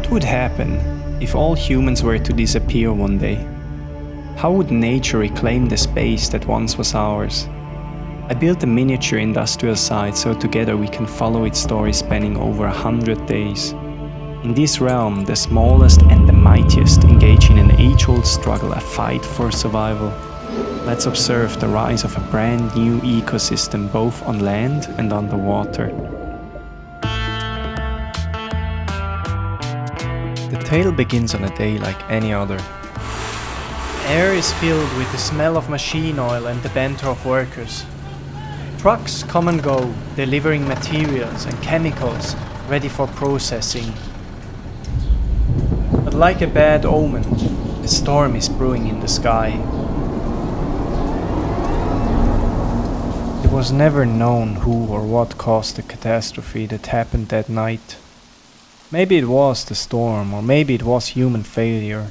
What would happen if all humans were to disappear one day? How would nature reclaim the space that once was ours? I built a miniature industrial site so together we can follow its story spanning over 100 days. In this realm, the smallest and the mightiest engage in an age-old struggle, a fight for survival. Let's observe the rise of a brand new ecosystem both on land and underwater. The tale begins on a day like any other. Air is filled with the smell of machine oil and the banter of workers. Trucks come and go, delivering materials and chemicals ready for processing. But like a bad omen, a storm is brewing in the sky. It was never known who or what caused the catastrophe that happened that night. Maybe it was the storm, or maybe it was human failure.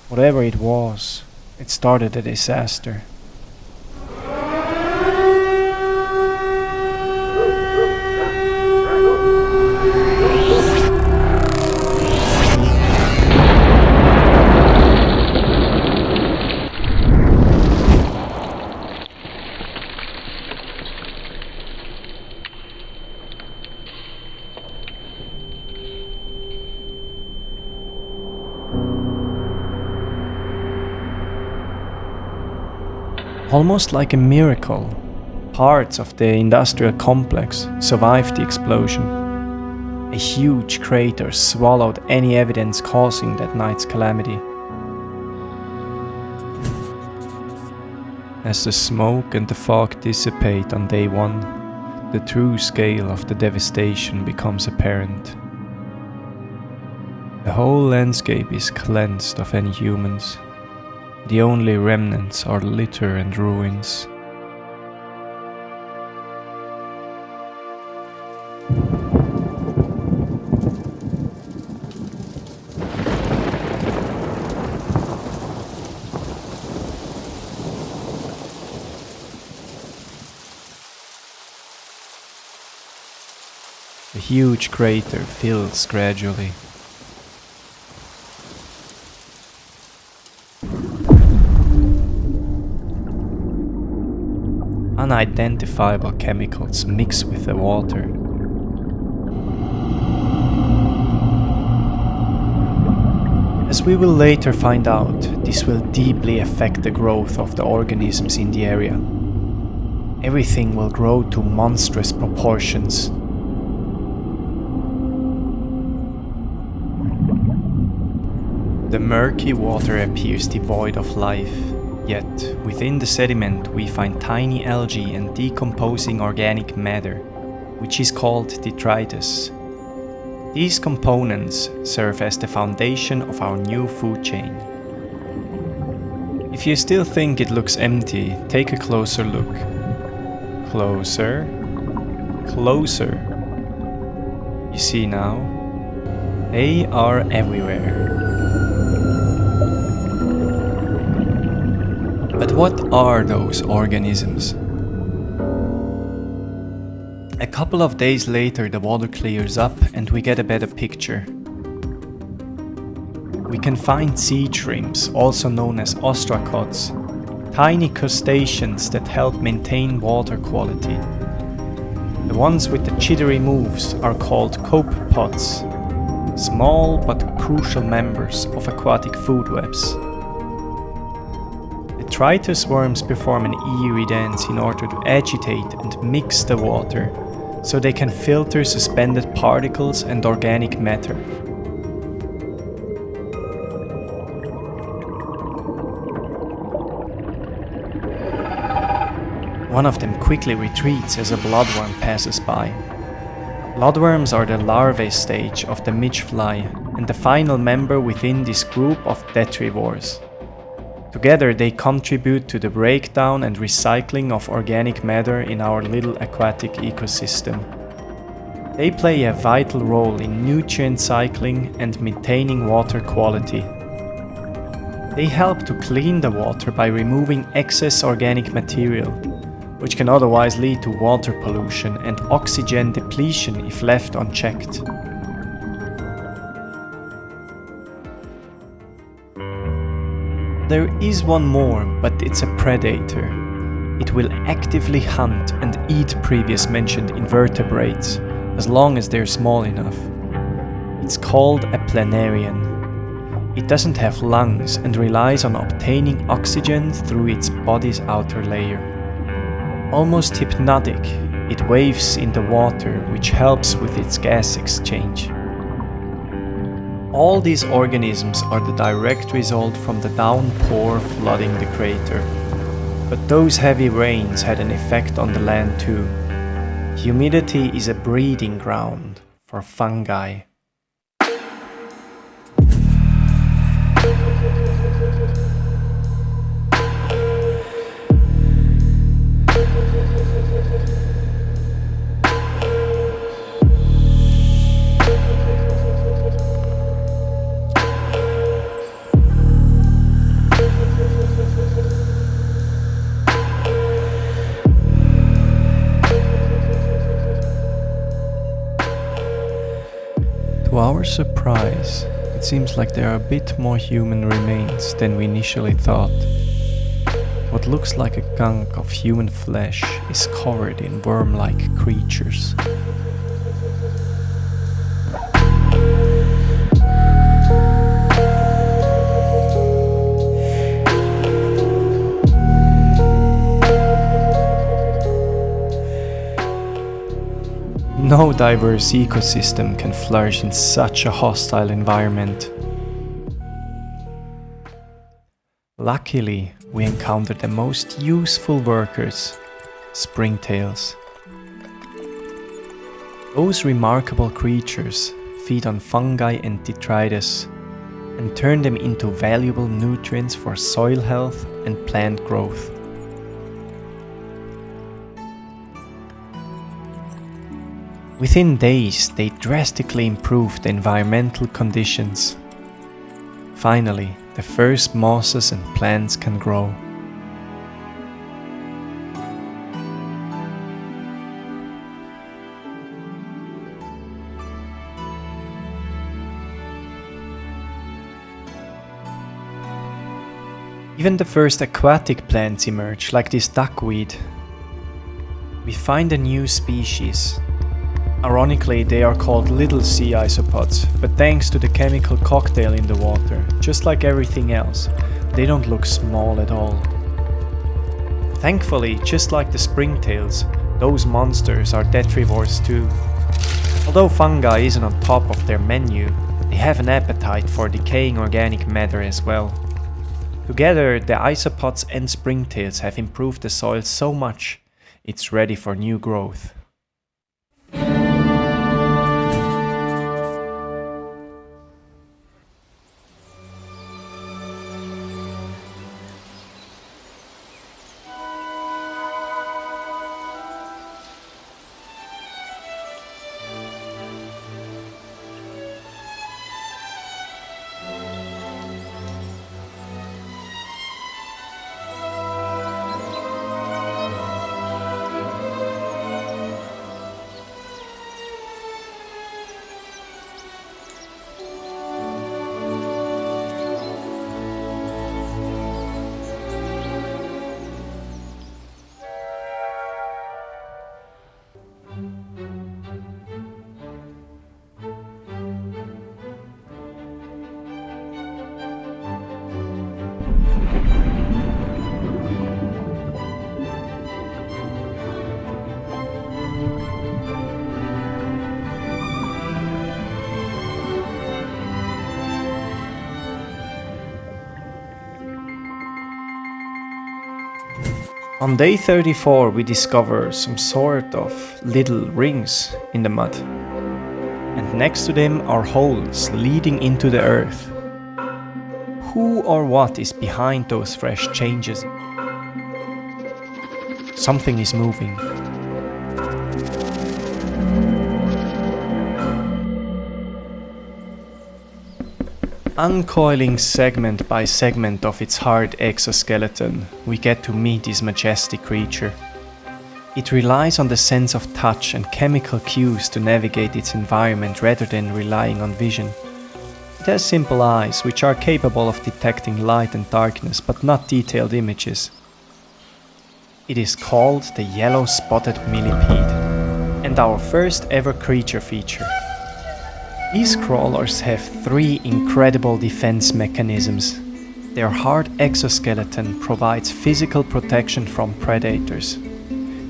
Whatever it was, it started a disaster. Almost like a miracle, parts of the industrial complex survived the explosion. A huge crater swallowed any evidence causing that night's calamity. As the smoke and the fog dissipate on day one, the true scale of the devastation becomes apparent. The whole landscape is cleansed of any humans. The only remnants are litter and ruins. The huge crater fills gradually. Unidentifiable chemicals mix with the water. As we will later find out, this will deeply affect the growth of the organisms in the area. Everything will grow to monstrous proportions. The murky water appears devoid of life. Yet, within the sediment we find tiny algae and decomposing organic matter, which is called detritus. These components serve as the foundation of our new food chain. If you still think it looks empty, take a closer look. Closer. Closer. You see now? They are everywhere. But what are those organisms? A couple of days later the water clears up and we get a better picture. We can find sea shrimps, also known as ostracods, tiny crustaceans that help maintain water quality. The ones with the jittery moves are called copepods, small but crucial members of aquatic food webs. Detritus worms perform an eerie dance in order to agitate and mix the water, so they can filter suspended particles and organic matter. One of them quickly retreats as a bloodworm passes by. Bloodworms are the larvae stage of the midgefly and the final member within this group of detrivores. Together they contribute to the breakdown and recycling of organic matter in our little aquatic ecosystem. They play a vital role in nutrient cycling and maintaining water quality. They help to clean the water by removing excess organic material, which can otherwise lead to water pollution and oxygen depletion if left unchecked. there is one more, but it's a predator. It will actively hunt and eat previous mentioned invertebrates, as long as they're small enough. It's called a planarian. It doesn't have lungs and relies on obtaining oxygen through its body's outer layer. Almost hypnotic, it waves in the water, which helps with its gas exchange. All these organisms are the direct result from the downpour flooding the crater. But those heavy rains had an effect on the land too. Humidity is a breeding ground for fungi. To our surprise, it seems like there are a bit more human remains than we initially thought. What looks like a gunk of human flesh is covered in worm-like creatures. No diverse ecosystem can flourish in such a hostile environment. Luckily, we encountered the most useful workers, springtails. Those remarkable creatures feed on fungi and detritus and turn them into valuable nutrients for soil health and plant growth. Within days, they drastically improved the environmental conditions. Finally, the first mosses and plants can grow. Even the first aquatic plants emerge, like this duckweed. We find a new species. Ironically, they are called little sea isopods, but thanks to the chemical cocktail in the water, just like everything else, they don't look small at all. Thankfully, just like the springtails, those monsters are detrivores too. Although fungi isn't on top of their menu, they have an appetite for decaying organic matter as well. Together, the isopods and springtails have improved the soil so much, it's ready for new growth. On day 34 we discover some sort of little rings in the mud, and next to them are holes leading into the earth. Who or what is behind those fresh changes? Something is moving. Uncoiling segment by segment of its hard exoskeleton, we get to meet this majestic creature. It relies on the sense of touch and chemical cues to navigate its environment rather than relying on vision. It has simple eyes, which are capable of detecting light and darkness, but not detailed images. It is called the yellow spotted millipede, and our first ever creature feature. These crawlers have 3 incredible defense mechanisms. Their hard exoskeleton provides physical protection from predators.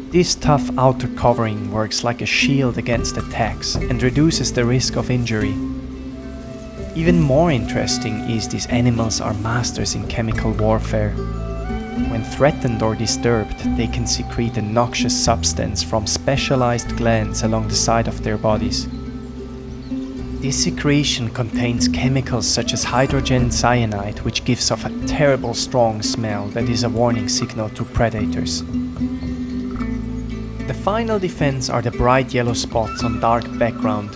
This tough outer covering works like a shield against attacks and reduces the risk of injury. Even more interesting is these animals are masters in chemical warfare. When threatened or disturbed, they can secrete a noxious substance from specialized glands along the side of their bodies. This secretion contains chemicals such as hydrogen cyanide, which gives off a terrible strong smell that is a warning signal to predators. The final defense are the bright yellow spots on dark background.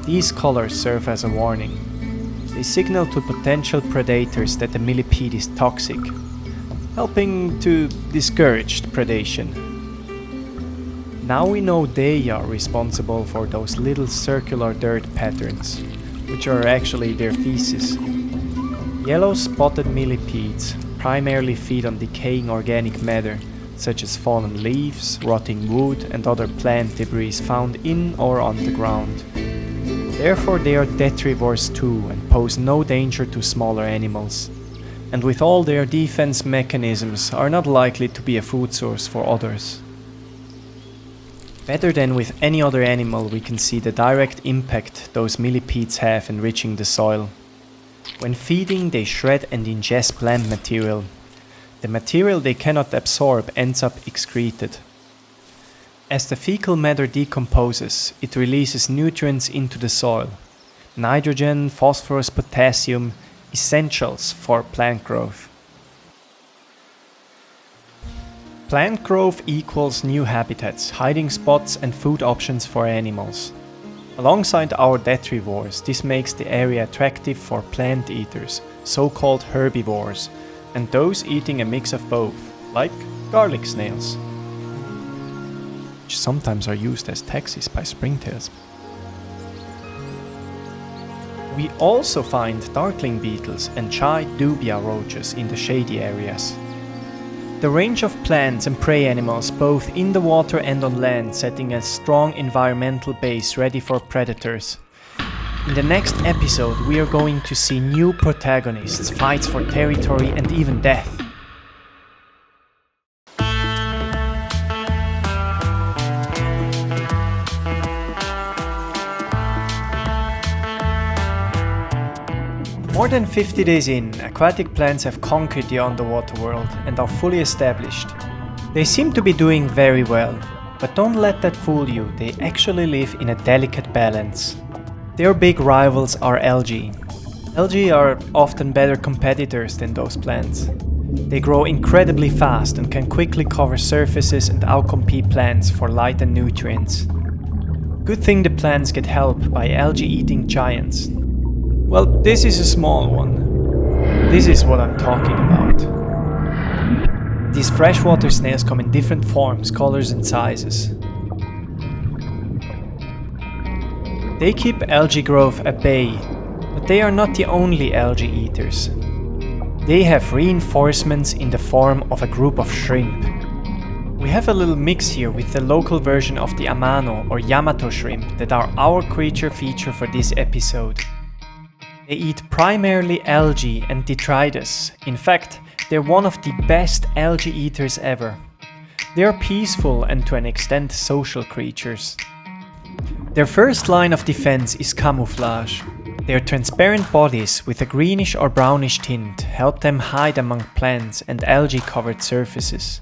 These colors serve as a warning. They signal to potential predators that the millipede is toxic, helping to discourage predation. Now we know they are responsible for those little circular dirt patterns, which are actually their feces. Yellow spotted millipedes primarily feed on decaying organic matter, such as fallen leaves, rotting wood, and other plant debris found in or on the ground. Therefore they are detrivores too and pose no danger to smaller animals, and with all their defense mechanisms are not likely to be a food source for others. Better than with any other animal, we can see the direct impact those millipedes have enriching the soil. When feeding, they shred and ingest plant material. The material they cannot absorb ends up excreted. As the fecal matter decomposes, it releases nutrients into the soil: nitrogen, phosphorus, potassium, essentials for plant growth. Plant growth equals new habitats, hiding spots and food options for animals. Alongside our detrivores, this makes the area attractive for plant eaters, so-called herbivores, and those eating a mix of both, like garlic snails, which sometimes are used as taxis by springtails. We also find darkling beetles and chai dubia roaches in the shady areas. The range of plants and prey animals both in the water and on land setting a strong environmental base ready for predators. In the next episode we are going to see new protagonists, fights for territory and even death. More than 50 days in, aquatic plants have conquered the underwater world and are fully established. They seem to be doing very well, but don't let that fool you, they actually live in a delicate balance. Their big rivals are algae. Algae are often better competitors than those plants. They grow incredibly fast and can quickly cover surfaces and outcompete plants for light and nutrients. Good thing the plants get help by algae-eating giants. Well, this is a small one. This is what I'm talking about. These freshwater snails come in different forms, colors and sizes. They keep algae growth at bay, but they are not the only algae eaters. They have reinforcements in the form of a group of shrimp. We have a little mix here with the local version of the Amano or Yamato shrimp that are our creature feature for this episode. They eat primarily algae and detritus. In fact, they're one of the best algae eaters ever. They are peaceful and to an extent social creatures. Their first line of defense is camouflage. Their transparent bodies with a greenish or brownish tint help them hide among plants and algae-covered surfaces.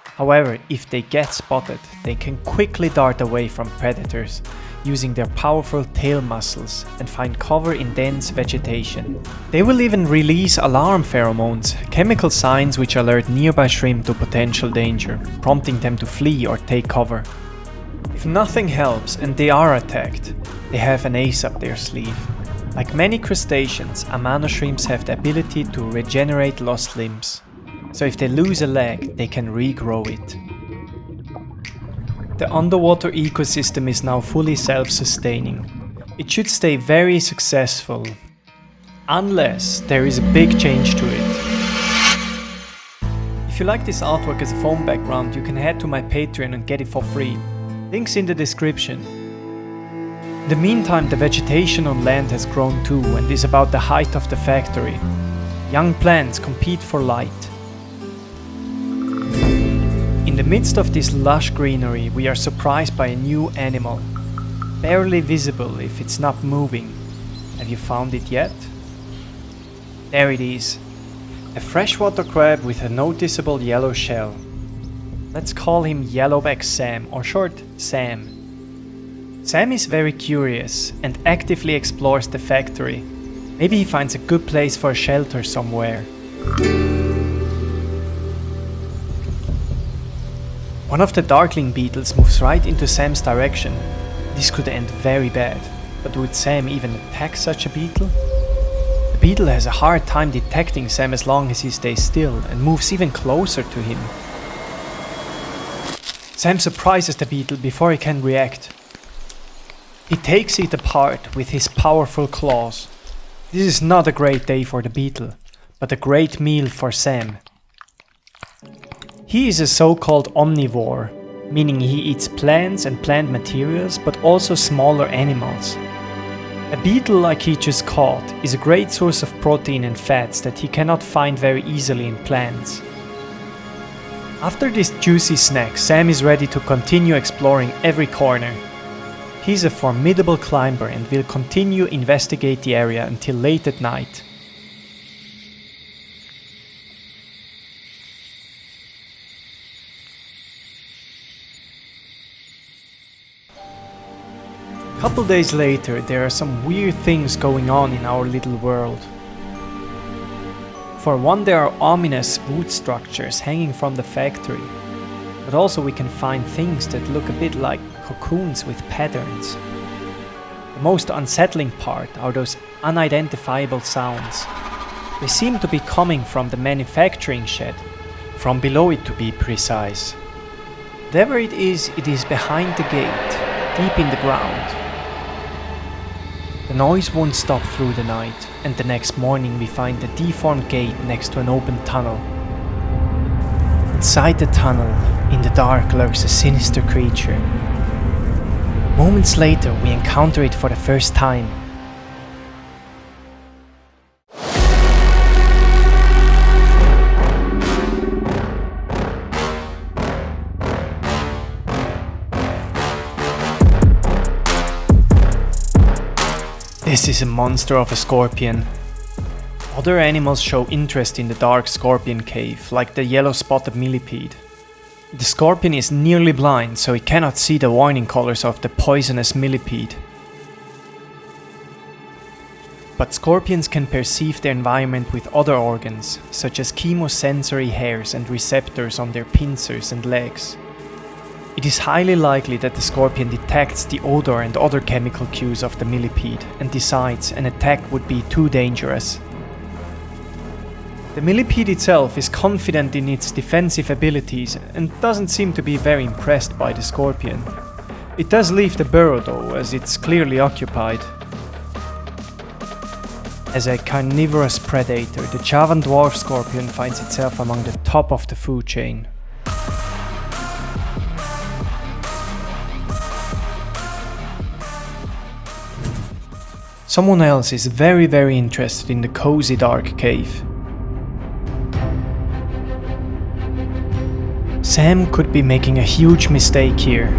However, if they get spotted, they can quickly dart away from predators, using their powerful tail muscles and find cover in dense vegetation. They will even release alarm pheromones, chemical signs which alert nearby shrimp to potential danger, prompting them to flee or take cover. If nothing helps and they are attacked, they have an ace up their sleeve. Like many crustaceans, Amano shrimps have the ability to regenerate lost limbs. So if they lose a leg, they can regrow it. The underwater ecosystem is now fully self-sustaining. It should stay very successful, Unless there is a big change to it. If you like this artwork as a phone background, you can head to my Patreon and get it for free. Links in the description. In the meantime, the vegetation on land has grown too and is about the height of the factory. Young plants compete for light. In the midst of this lush greenery, we are surprised by a new animal. Barely visible if it's not moving. Have you found it yet? There it is. A freshwater crab with a noticeable yellow shell. Let's call him Yellowback Sam, or short, Sam. Sam is very curious and actively explores the factory. Maybe he finds a good place for a shelter somewhere. One of the darkling beetles moves right into Sam's direction. This could end very bad, but would Sam even attack such a beetle? The beetle has a hard time detecting Sam as long as he stays still and moves even closer to him. Sam surprises the beetle before he can react. He takes it apart with his powerful claws. This is not a great day for the beetle, but a great meal for Sam. He is a so-called omnivore, meaning he eats plants and plant materials, but also smaller animals. A beetle like he just caught is a great source of protein and fats that he cannot find very easily in plants. After this juicy snack, Sam is ready to continue exploring every corner. He's a formidable climber and will continue investigate the area until late at night. A couple days later, there are some weird things going on in our little world. For one, there are ominous wood structures hanging from the factory, but also we can find things that look a bit like cocoons with patterns. The most unsettling part are those unidentifiable sounds. They seem to be coming from the manufacturing shed, from below it to be precise. Whatever it is behind the gate, deep in the ground. The noise won't stop through the night, and the next morning we find a deformed gate next to an open tunnel. Inside the tunnel, in the dark, lurks a sinister creature. Moments later, we encounter it for the first time. This is a monster of a scorpion. Other animals show interest in the dark scorpion cave, like the yellow-spotted millipede. The scorpion is nearly blind, so he cannot see the warning colors of the poisonous millipede. But scorpions can perceive their environment with other organs, such as chemosensory hairs and receptors on their pincers and legs. It is highly likely that the scorpion detects the odor and other chemical cues of the millipede and decides an attack would be too dangerous. The millipede itself is confident in its defensive abilities and doesn't seem to be very impressed by the scorpion. It does leave the burrow though, as it's clearly occupied. As a carnivorous predator, the Javan dwarf scorpion finds itself among the top of the food chain. Someone else is very interested in the cozy dark cave. Sam could be making a huge mistake here.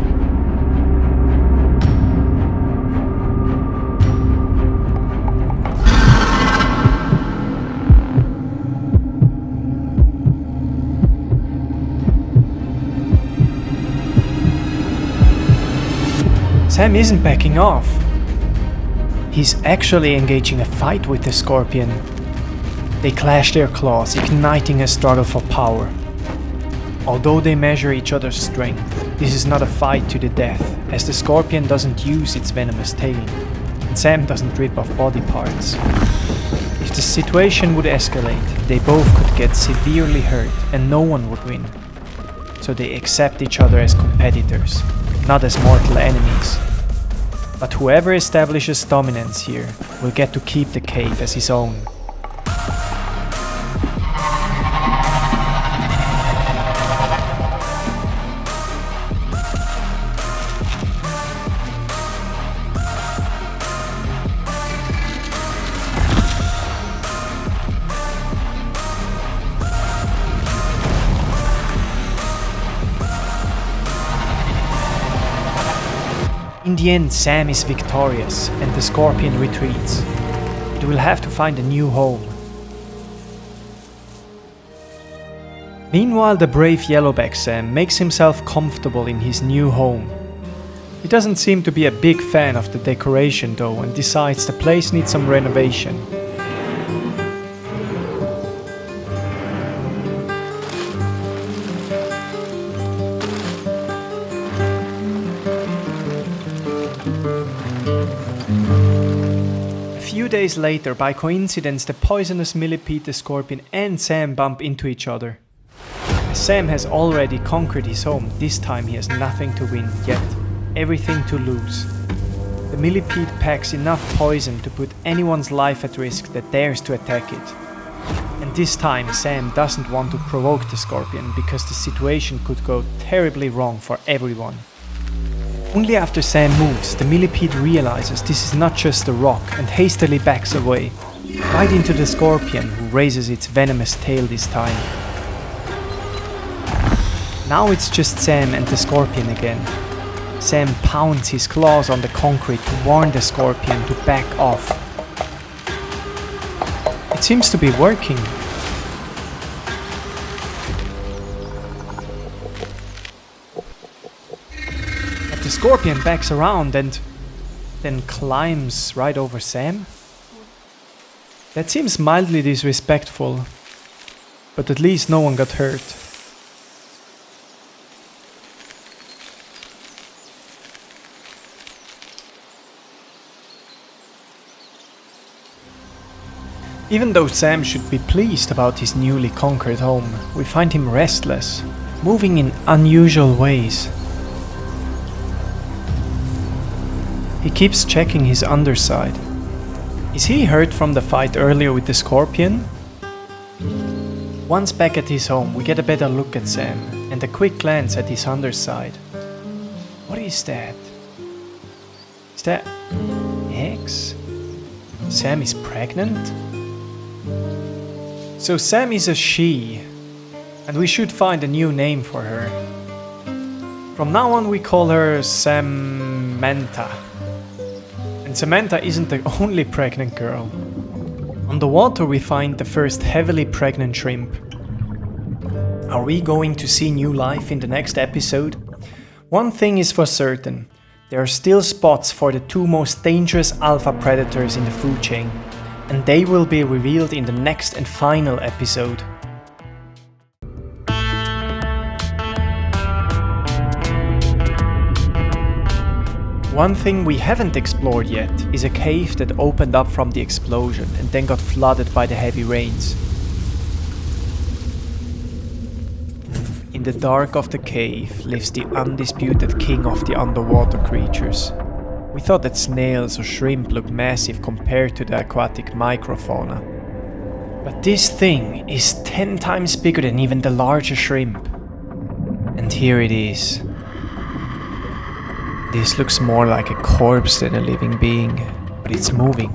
Sam isn't backing off. He's actually engaging a fight with the scorpion. They clash their claws, igniting a struggle for power. Although they measure each other's strength, this is not a fight to the death, as the scorpion doesn't use its venomous tail, and Sam doesn't rip off body parts. If the situation would escalate, they both could get severely hurt and no one would win. So they accept each other as competitors, not as mortal enemies. But whoever establishes dominance here will get to keep the cave as his own. In the end, Sam is victorious and the scorpion retreats. It will have to find a new home. Meanwhile, the brave yellowback Sam makes himself comfortable in his new home. He doesn't seem to be a big fan of the decoration though and decides the place needs some renovation. A few days later, by coincidence, the poisonous millipede, the scorpion and Sam bump into each other. As Sam has already conquered his home, this time he has nothing to win, yet everything to lose. The millipede packs enough poison to put anyone's life at risk that dares to attack it. And this time Sam doesn't want to provoke the scorpion because the situation could go terribly wrong for everyone. Only after Sam moves, the millipede realizes this is not just a rock and hastily backs away, right into the scorpion, who raises its venomous tail this time. Now it's just Sam and the scorpion again. Sam pounds his claws on the concrete to warn the scorpion to back off. It seems to be working. The scorpion backs around and then climbs right over Sam. That seems mildly disrespectful, but at least no one got hurt. Even though Sam should be pleased about his newly conquered home, we find him restless, moving in unusual ways. He keeps checking his underside. Is he hurt from the fight earlier with the scorpion? Once back at his home, we get a better look at Sam and a quick glance at his underside. What is that? Is that eggs? Sam is pregnant? So Sam is a she, and we should find a new name for her. From now on we call her Samantha. And Samantha isn't the only pregnant girl. On the water we find the first heavily pregnant shrimp. Are we going to see new life in the next episode? One thing is for certain, there are still spots for the two most dangerous alpha predators in the food chain, and they will be revealed in the next and final episode. One thing we haven't explored yet is a cave that opened up from the explosion and then got flooded by the heavy rains. In the dark of the cave lives the undisputed king of the underwater creatures. We thought that snails or shrimp looked massive compared to the aquatic microfauna. But this thing is 10 times bigger than even the larger shrimp. And here it is. This looks more like a corpse than a living being, but it's moving.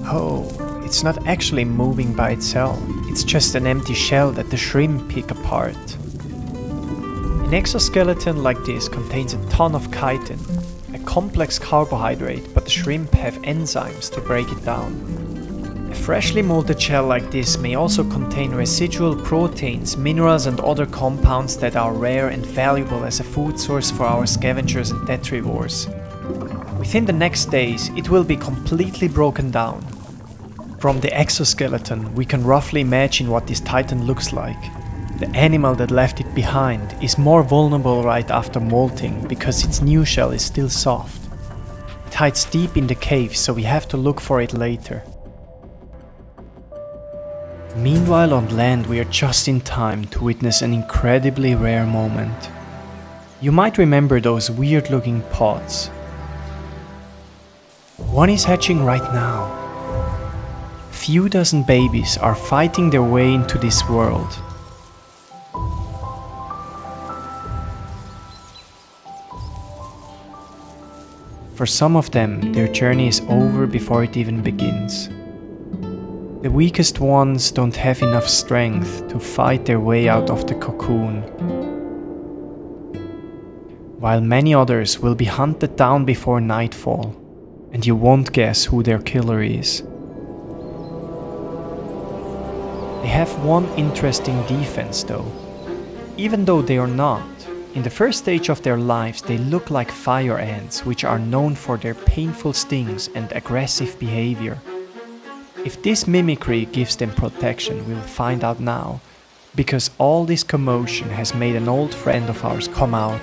Oh, it's not actually moving by itself, it's just an empty shell that the shrimp pick apart. An exoskeleton like this contains a ton of chitin, a complex carbohydrate, but the shrimp have enzymes to break it down. A freshly molded shell like this may also contain residual proteins, minerals and other compounds that are rare and valuable as a food source for our scavengers and detrivores. Within the next days, it will be completely broken down. From the exoskeleton, we can roughly imagine what this titan looks like. The animal that left it behind is more vulnerable right after molting because its new shell is still soft. It hides deep in the cave, so we have to look for it later. Meanwhile on land we are just in time to witness an incredibly rare moment. You might remember those weird looking pods. One is hatching right now. Few dozen babies are fighting their way into this world. For some of them, their journey is over before it even begins. The weakest ones don't have enough strength to fight their way out of the cocoon, while many others will be hunted down before nightfall, and you won't guess who their killer is. They have one interesting defense though. Even though they are not, in the first stage of their lives they look like fire ants, which are known for their painful stings and aggressive behavior. If this mimicry gives them protection, we'll find out now, because all this commotion has made an old friend of ours come out.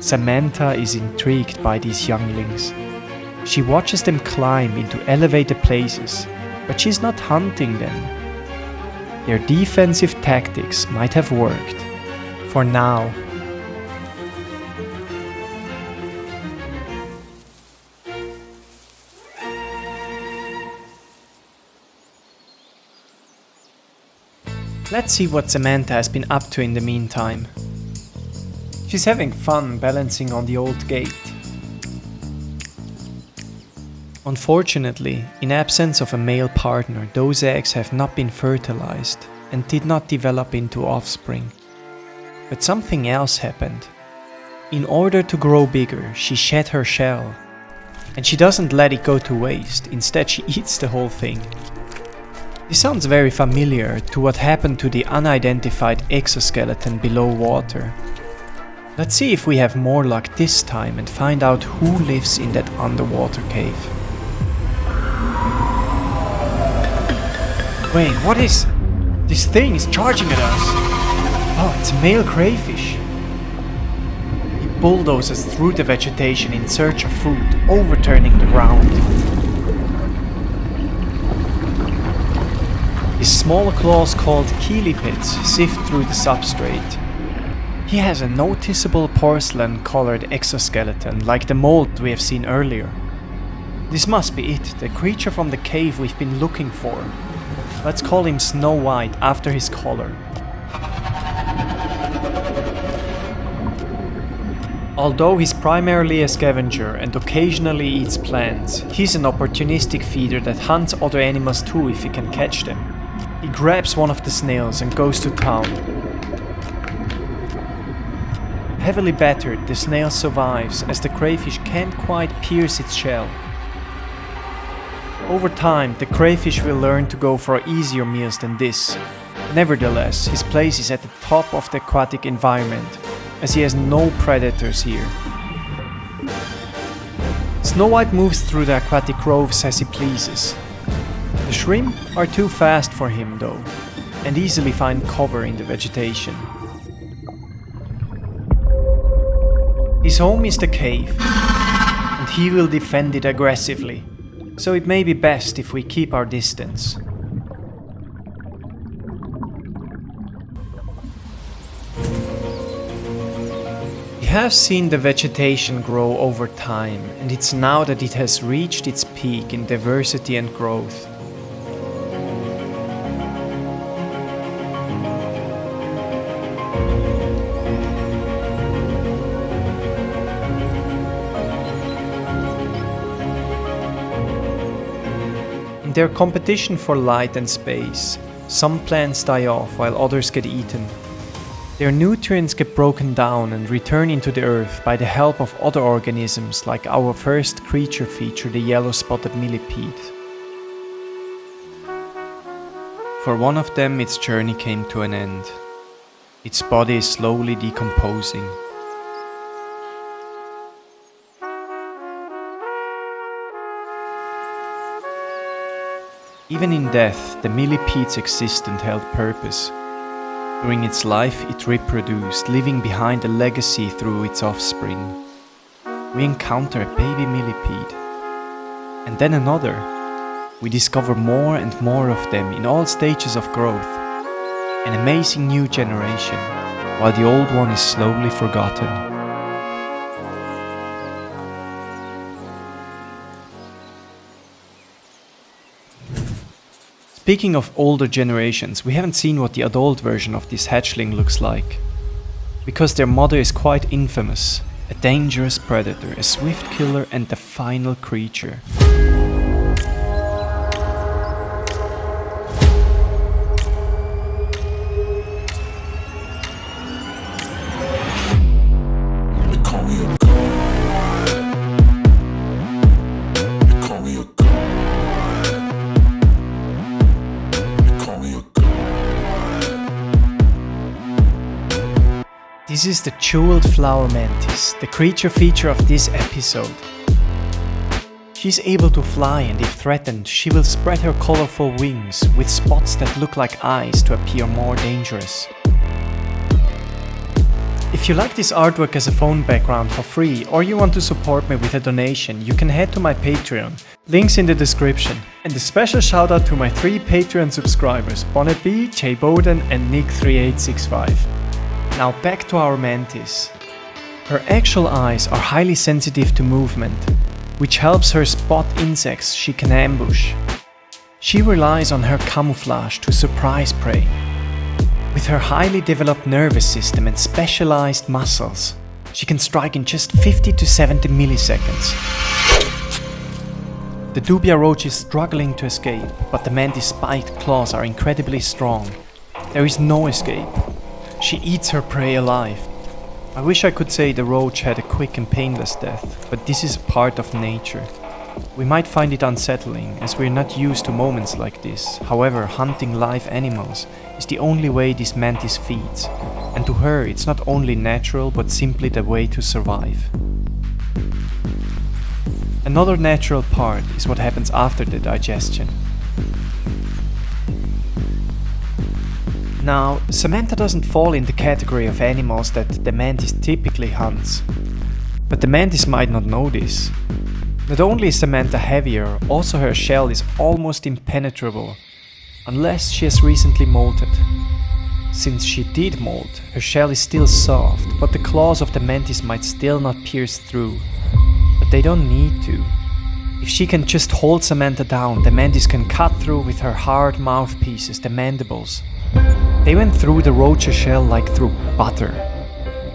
Samantha is intrigued by these younglings. She watches them climb into elevated places, but she's not hunting them. Their defensive tactics might have worked. For now. Let's see what Samantha has been up to in the meantime. She's having fun balancing on the old gate. Unfortunately, in absence of a male partner, those eggs have not been fertilized and did not develop into offspring. But something else happened. In order to grow bigger, she shed her shell. And she doesn't let it go to waste, instead she eats the whole thing. This sounds very familiar to what happened to the unidentified exoskeleton below water. Let's see if we have more luck this time and find out who lives in that underwater cave. Wait, what is... This thing is charging at us! Oh, it's a male crayfish. He bulldozes through the vegetation in search of food, overturning the ground. His small claws called cheilipids sift through the substrate. He has a noticeable porcelain-colored exoskeleton like the mold we have seen earlier. This must be it, the creature from the cave we've been looking for. Let's call him Snow White after his color. Although he's primarily a scavenger and occasionally eats plants, he's an opportunistic feeder that hunts other animals too if he can catch them. He grabs one of the snails and goes to town. Heavily battered, the snail survives as the crayfish can't quite pierce its shell. Over time, the crayfish will learn to go for easier meals than this. Nevertheless, his place is at the top of the aquatic environment, as he has no predators here. Snow White moves through the aquatic groves as he pleases. The shrimp are too fast for him though, and easily find cover in the vegetation. His home is the cave, and he will defend it aggressively, so it may be best if we keep our distance. We have seen the vegetation grow over time, and it's now that it has reached its peak in diversity and growth. In their competition for light and space, some plants die off while others get eaten. Their nutrients get broken down and return into the earth by the help of other organisms like our first creature feature, the yellow-spotted millipede. For one of them, its journey came to an end. Its body is slowly decomposing. Even in death, the millipede's existence held purpose. During its life, it reproduced, leaving behind a legacy through its offspring. We encounter a baby millipede, and then another. We discover more and more of them in all stages of growth. An amazing new generation, while the old one is slowly forgotten. Speaking of older generations, we haven't seen what the adult version of this hatchling looks like. Because their mother is quite infamous, a dangerous predator, a swift killer and the final creature. This is the jeweled flower mantis, the creature feature of this episode. She's able to fly, and if threatened, she will spread her colorful wings with spots that look like eyes to appear more dangerous. If you like this artwork as a phone background for free, or you want to support me with a donation, you can head to my Patreon, links in the description. And a special shout out to my 3 Patreon subscribers, BonnetBee, jboden and Nick3865. Now back to our mantis. Her actual eyes are highly sensitive to movement, which helps her spot insects she can ambush. She relies on her camouflage to surprise prey. With her highly developed nervous system and specialized muscles, she can strike in just 50 to 70 milliseconds. The dubia roach is struggling to escape, but the mantis' spiked claws are incredibly strong. There is no escape. She eats her prey alive. I wish I could say the roach had a quick and painless death, but this is a part of nature. We might find it unsettling, as we're not used to moments like this. However, hunting live animals is the only way this mantis feeds, and to her it's not only natural but simply the way to survive. Another natural part is what happens after the digestion. Now, Samantha doesn't fall in the category of animals that the mantis typically hunts. But the mantis might not know this. Not only is Samantha heavier, also her shell is almost impenetrable, unless she has recently molted. Since she did molt, her shell is still soft, but the claws of the mantis might still not pierce through. But they don't need to. If she can just hold Samantha down, the mantis can cut through with her hard mouthpieces, the mandibles. They went through the roach's shell like through butter.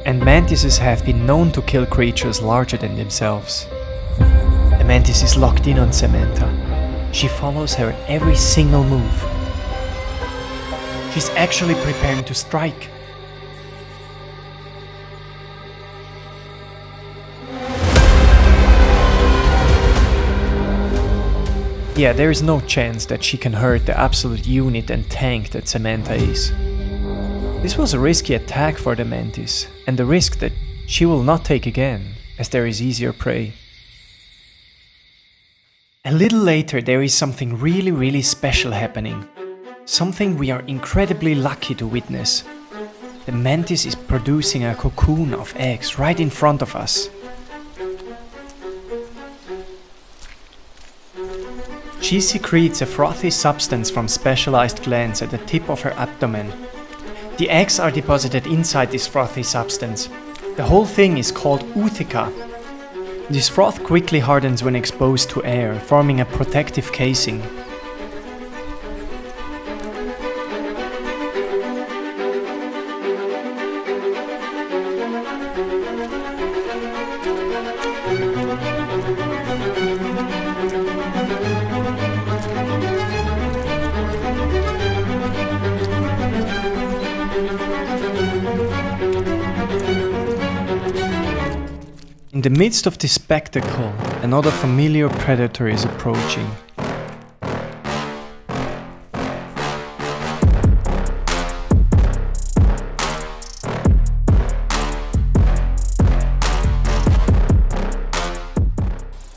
And mantises have been known to kill creatures larger than themselves. The mantis is locked in on Samantha. She follows her in every single move. She's actually preparing to strike. Yeah, there is no chance that she can hurt the absolute unit and tank that Samantha is. This was a risky attack for the mantis, and a risk that she will not take again, as there is easier prey. A little later there is something really special happening. Something we are incredibly lucky to witness. The mantis is producing a cocoon of eggs right in front of us. She secretes a frothy substance from specialized glands at the tip of her abdomen. The eggs are deposited inside this frothy substance. The whole thing is called ootheca. This froth quickly hardens when exposed to air, forming a protective casing. In the midst of this spectacle, another familiar predator is approaching.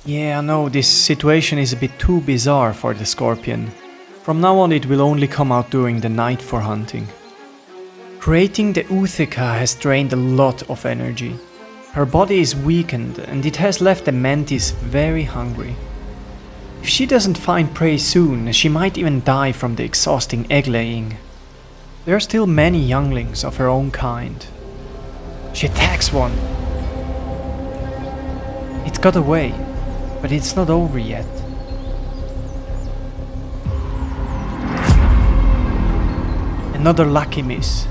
Yeah, I know this situation is a bit too bizarre for the scorpion. From now on it will only come out during the night for hunting. Creating the Uthika has drained a lot of energy. Her body is weakened and it has left the mantis very hungry. If she doesn't find prey soon, she might even die from the exhausting egg laying. There are still many younglings of her own kind. She attacks one. It got away, but it's not over yet. Another lucky miss.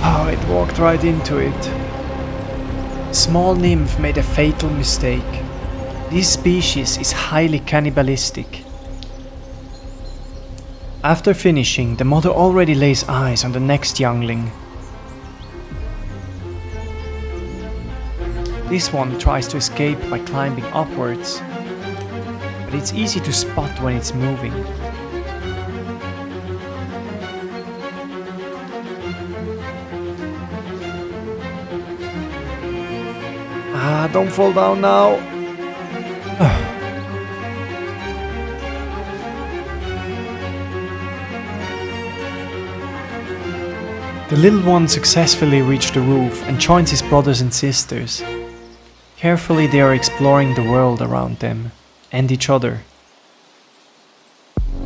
Oh, it walked right into it. A small nymph made a fatal mistake. This species is highly cannibalistic. After finishing, the mother already lays eyes on the next youngling. This one tries to escape by climbing upwards, but it's easy to spot when it's moving. Don't fall down now. The little one successfully reached the roof and joins his brothers and sisters. Carefully they are exploring the world around them and each other.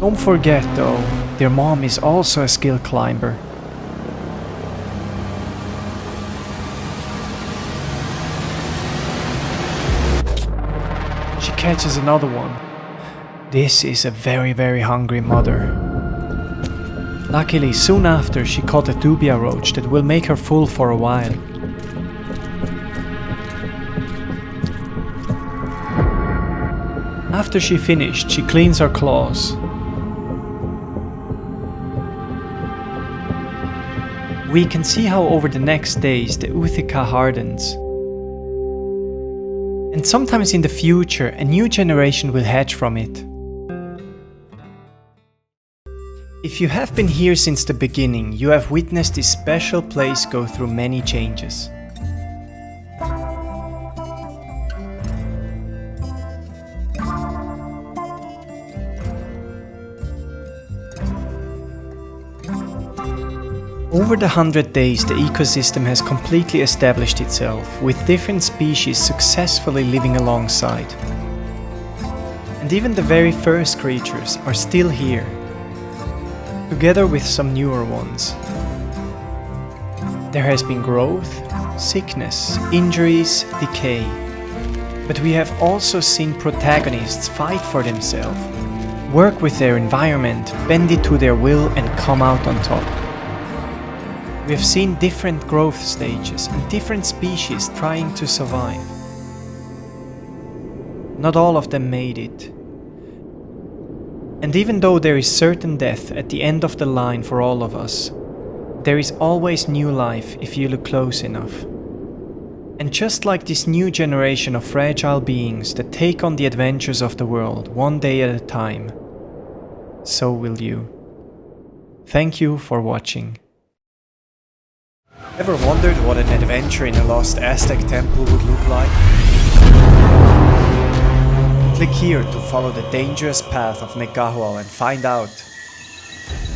Don't forget though, their mom is also a skilled climber. She catches another one. This is a very hungry mother. Luckily, soon after she caught a dubia roach that will make her full for a while. After she finished, she cleans her claws. We can see how over the next days the Uthika hardens. And sometimes in the future, a new generation will hatch from it. If you have been here since the beginning, you have witnessed this special place go through many changes. Over the 100 days, the ecosystem has completely established itself, with different species successfully living alongside. And even the very first creatures are still here, together with some newer ones. There has been growth, sickness, injuries, decay. But we have also seen protagonists fight for themselves, work with their environment, bend it to their will and come out on top. We have seen different growth stages and different species trying to survive. Not all of them made it. And even though there is certain death at the end of the line for all of us, there is always new life if you look close enough. And just like this new generation of fragile beings that take on the adventures of the world one day at a time, so will you. Thank you for watching. Ever wondered what an adventure in a lost Aztec temple would look like? Click here to follow the dangerous path of Negahual and find out.